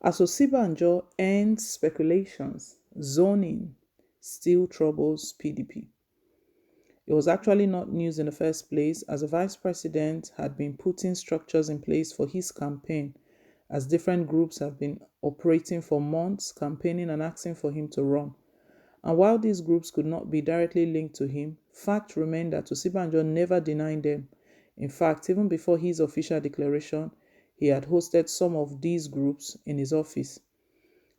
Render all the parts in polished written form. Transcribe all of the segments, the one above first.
As OSIBANJO ends speculations, zoning still troubles PDP. It was actually not news in the first place, as the vice president had been putting structures in place for his campaign, as different groups have been operating for months, campaigning and asking for him to run. And while these groups could not be directly linked to him, fact remained that OSIBANJO never denied them. In fact, even before his official declaration, he had hosted some of these groups in his office.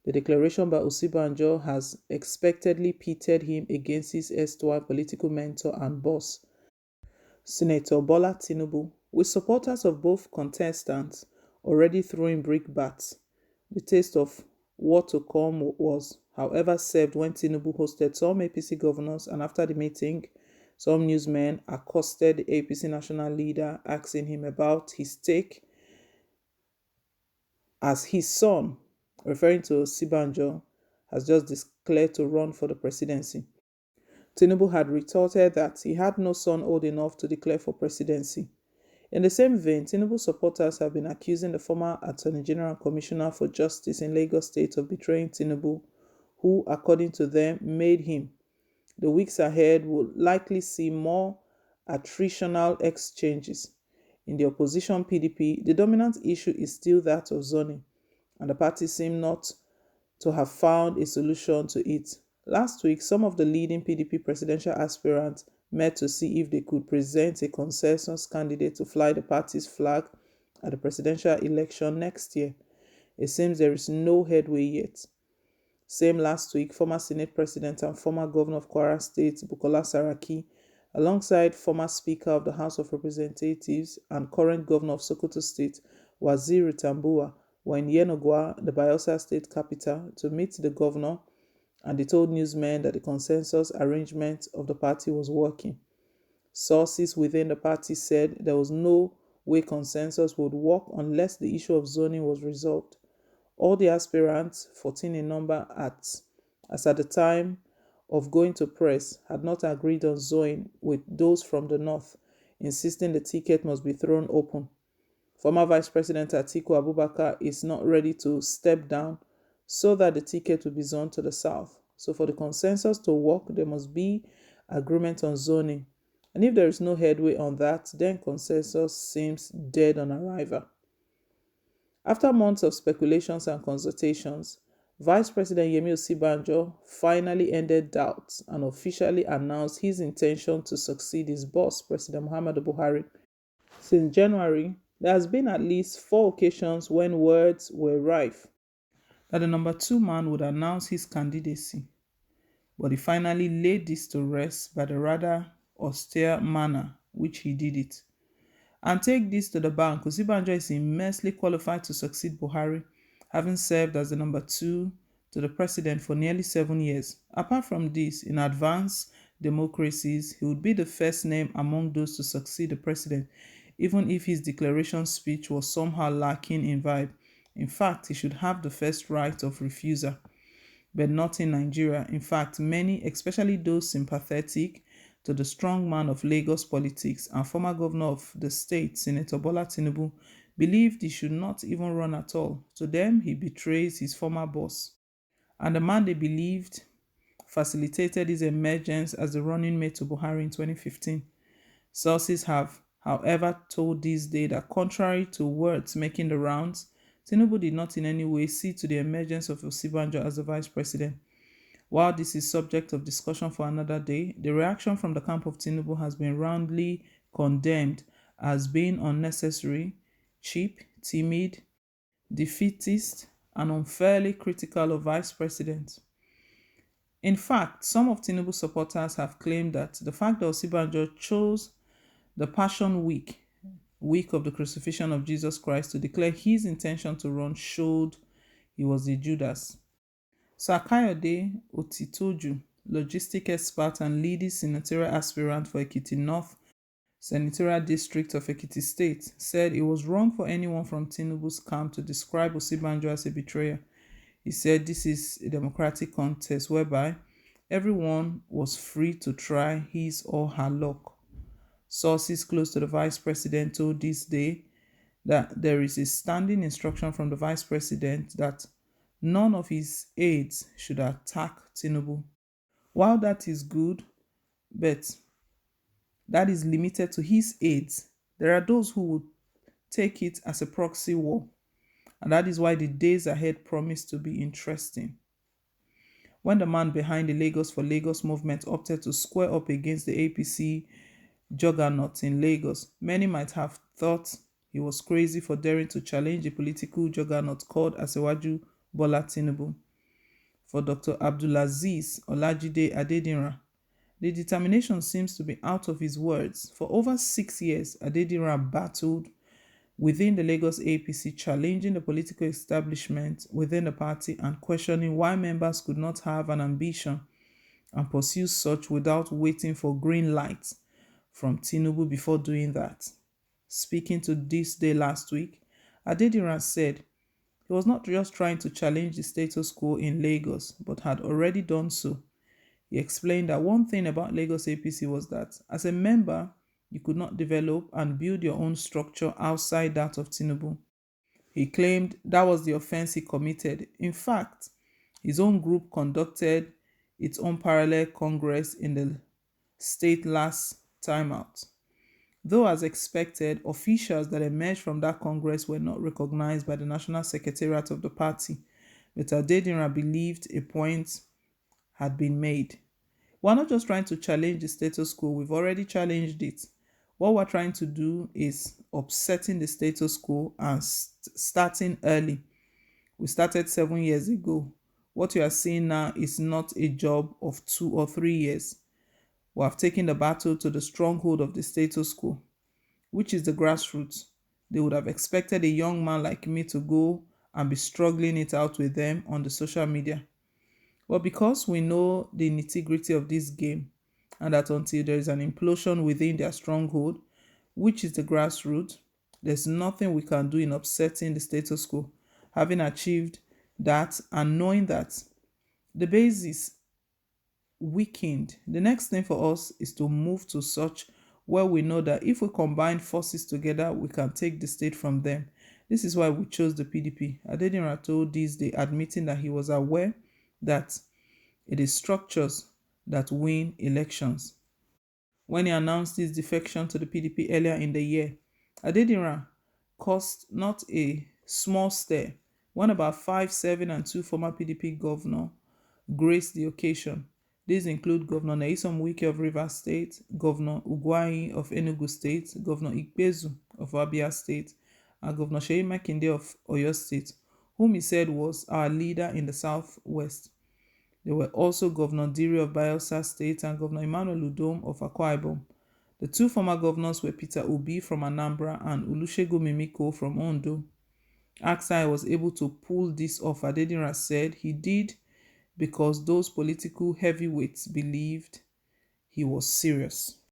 The declaration by Osinbajo has expectedly pitted him against his erstwhile political mentor and boss, Senator Bola Tinubu, with supporters of both contestants already throwing brickbats. The taste of what to come was, however, served when Tinubu hosted some APC governors, and after the meeting, some newsmen accosted the APC national leader, asking him about his take as his son, referring to Osinbajo, has just declared to run for the presidency. Tinubu had retorted that he had no son old enough to declare for presidency. In the same vein, Tinubu supporters have been accusing the former Attorney General and Commissioner for Justice in Lagos State of betraying Tinubu, who, according to them, made him. The weeks ahead will likely see more attritional exchanges. In the opposition PDP, the dominant issue is still that of zoning, and the party seem not to have found a solution to it. Last week, some of the leading PDP presidential aspirants met to see if they could present a consensus candidate to fly the party's flag at the presidential election next year. It seems there is no headway yet. Same last week, former Senate President and former Governor of Kwara State, Bukola Saraki, alongside former Speaker of the House of Representatives and current Governor of Sokoto State, Waziri Tambuwa, were in Yenagoa, the Bayelsa State capital, to meet the governor, and they told newsmen that the consensus arrangement of the party was working. Sources within the party said there was no way consensus would work unless the issue of zoning was resolved. All the aspirants, 14 in number as at the time of going to press, had not agreed on zoning, with those from the north insisting the ticket must be thrown open. Former Vice President Atiku Abubakar is not ready to step down so that the ticket will be zoned to the south. So for the consensus to work, there must be agreement on zoning. And if there is no headway on that, then consensus seems dead on arrival. After months of speculations and consultations, Vice President Yemi Osinbajo finally ended doubts and officially announced his intention to succeed his boss, President Muhammadu Buhari. Since January, there has been at least 4 occasions when words were rife that the number 2 man would announce his candidacy, but he finally laid this to rest by the rather austere manner which he did it. And take this to the bank, Osinbajo is immensely qualified to succeed Buhari, having served as the number 2 to the president for nearly 7 years. Apart from this, in advanced democracies, he would be the first name among those to succeed the president, even if his declaration speech was somehow lacking in vibe. In fact, he should have the first right of refusal, but not in Nigeria. In fact, many, especially those sympathetic to the strong man of Lagos politics and former governor of the state, Senator Bola Tinubu, believed he should not even run at all. To them, he betrays his former boss. And the man they believed facilitated his emergence as the running mate to Buhari in 2015. Sources have, however, told this day that contrary to words making the rounds, Tinubu did not in any way see to the emergence of Osinbajo as the vice president. While this is subject of discussion for another day, the reaction from the camp of Tinubu has been roundly condemned as being unnecessary, cheap, timid, defeatist, and unfairly critical of vice president. In fact, some of Tinubu's supporters have claimed that the fact that Osinbajo chose the Passion week of the crucifixion of Jesus Christ, to declare his intention to run showed he was a Judas. Sir Kayode Otitoju, logistic expert and leading senatorial aspirant for Ekiti North Senatorial District of Ekiti State, said it was wrong for anyone from Tinubu's camp to describe Osinbajo as a betrayer. He said this is a democratic contest whereby everyone was free to try his or her luck. Sources close to the vice president told this day that there is a standing instruction from the vice president that None of his aides should attack Tinubu. While that is good, but that is limited to his aides, there are those who would take it as a proxy war, and that is why the days ahead promise to be interesting. When the man behind the Lagos for Lagos movement opted to square up against the APC juggernaut in Lagos, many might have thought he was crazy for daring to challenge the political juggernaut called Asewaju Bola Tinubu. For Dr. Abdulaziz Olajide Adedinra, the determination seems to be out of his words. For over 6 years, Adedinra battled within the Lagos APC, challenging the political establishment within the party and questioning why members could not have an ambition and pursue such without waiting for green lights from Tinubu before doing that. Speaking to This Day last week, Adedinra said he was not just trying to challenge the status quo in Lagos, but had already done so. He explained that one thing about Lagos APC was that, as a member, you could not develop and build your own structure outside that of Tinubu. He claimed that was the offense he committed. In fact, his own group conducted its own parallel congress in the state last time out. Though, as expected, officials that emerged from that congress were not recognized by the national secretariat of the party, but Adedinra believed a point had been made. We're not just trying to challenge the status quo, we've already challenged it. What we're trying to do is upsetting the status quo and starting early. We started 7 years ago. What you are seeing now is not a job of 2 or 3 years. We have taken the battle to the stronghold of the status quo, which is the grassroots. They would have expected a young man like me to go and be struggling it out with them on the social media. But because we know the nitty-gritty of this game, and that until there is an implosion within their stronghold, which is the grassroots, there's nothing we can do in upsetting the status quo. Having achieved that and knowing that the base is weakened, the next thing for us is to move to such where we know that if we combine forces together, we can take the state from them. This is why we chose the PDP. Adedinra told This Day, admitting that he was aware that it is structures that win elections. When he announced his defection to the PDP earlier in the year, Adedinra caused not a small stir when about 5, 7, and 2 former PDP governors graced the occasion. These include Governor Nyesom Wike of Rivers State, Governor Ugwuanyi of Enugu State, Governor Ikpezu of Abia State, and Governor Seyi Makinde of Oyo State, whom he said was our leader in the Southwest. There were also Governor Diri of Bayelsa State and Governor Emmanuel Udom of Akwa Ibom. The 2 former governors were Peter Obi from Anambra and Olusegun Mimiko from Ondo. Asked how I was able to pull this off, Adedinra said he did because those political heavyweights believed he was serious.